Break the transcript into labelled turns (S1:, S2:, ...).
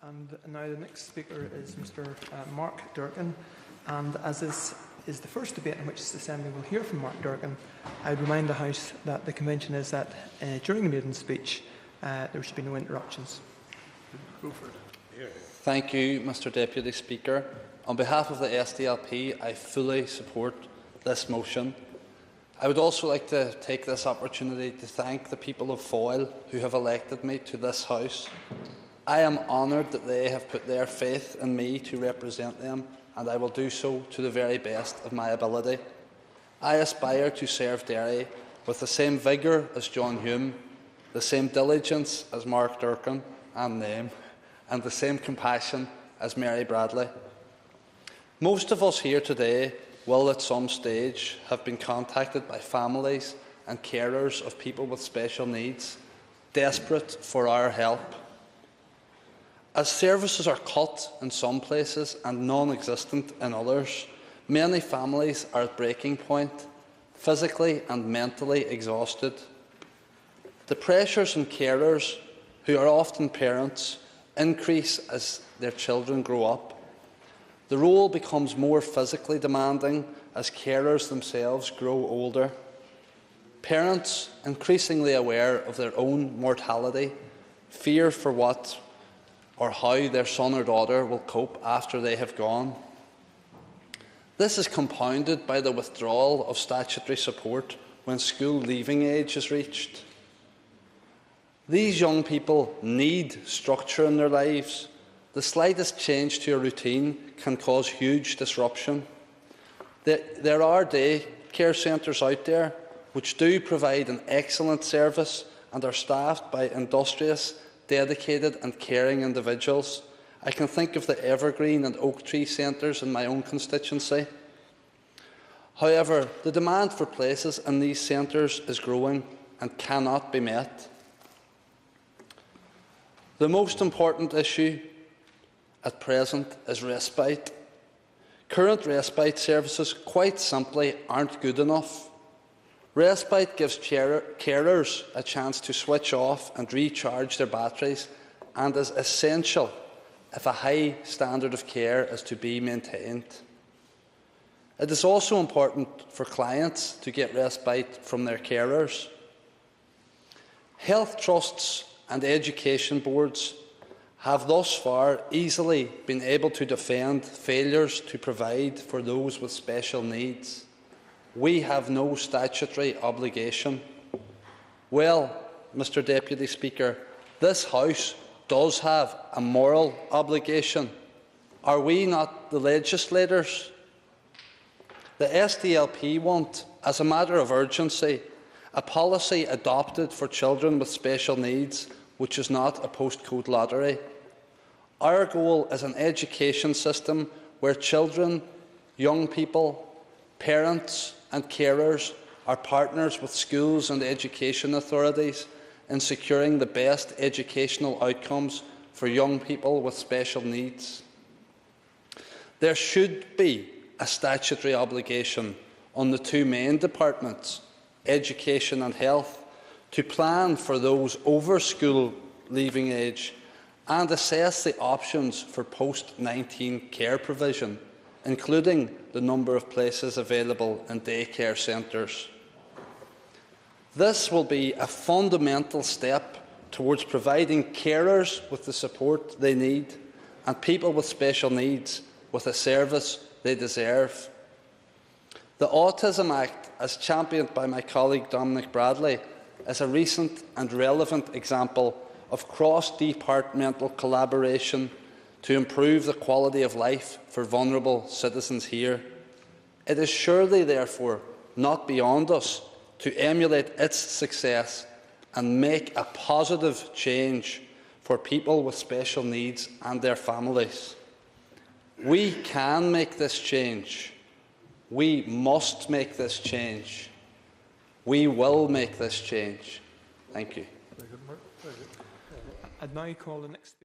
S1: And now the next speaker is Mr. Mark Durkan. And as this is the first debate in which this Assembly will hear from Mark Durkan, I would remind the House that the convention is that during the maiden speech there should be no interruptions. Go for it.
S2: Thank you, Mr. Deputy Speaker. On behalf of the SDLP, I fully support this motion. I would also like to take this opportunity to thank the people of Foyle who have elected me to this House. I am honoured that they have put their faith in me to represent them, and I will do so to the very best of my ability. I aspire to serve Derry with the same vigour as John Hume, the same diligence as Mark Durkan and name, and the same compassion as Mary Bradley. Most of us here today will at some stage have been contacted by families and carers of people with special needs, desperate for our help. As services are cut in some places and non-existent in others, many families are at breaking point, physically and mentally exhausted. The pressures on carers, who are often parents, increase as their children grow up. The role becomes more physically demanding as carers themselves grow older. Parents, increasingly aware of their own mortality, fear for what or how their son or daughter will cope after they have gone. This is compounded by the withdrawal of statutory support when school leaving age is reached. These young people need structure in their lives. The slightest change to a routine can cause huge disruption. There are day care centres out there which do provide an excellent service and are staffed by industrious, dedicated and caring individuals. I can think of the Evergreen and Oak Tree centres in my own constituency. However, the demand for places in these centres is growing and cannot be met. The most important issue at present is respite. Current respite services quite simply aren't good enough. Respite gives carers a chance to switch off and recharge their batteries and is essential if a high standard of care is to be maintained. It is also important for clients to get respite from their carers. Health trusts and education boards have thus far easily been able to defend failures to provide for those with special needs. We have no statutory obligation. Well, Mr. Deputy Speaker, this House does have a moral obligation. Are we not the legislators? The SDLP want, as a matter of urgency, a policy adopted for children with special needs, which is not a postcode lottery. Our goal is an education system where children, young people, parents and carers are partners with schools and education authorities in securing the best educational outcomes for young people with special needs. There should be a statutory obligation on the two main departments, education and health, to plan for those over school leaving age and assess the options for post-19 care provision, including the number of places available in daycare centres. This will be a fundamental step towards providing carers with the support they need and people with special needs with a service they deserve. The Autism Act, as championed by my colleague Dominic Bradley, is a recent and relevant example of cross-departmental collaboration to improve the quality of life for vulnerable citizens here. It is surely, therefore, not beyond us to emulate its success and make a positive change for people with special needs and their families. We can make this change. We must make this change. We will make this change. Thank you.
S1: Very good, Mark. Very good. I'd now call the next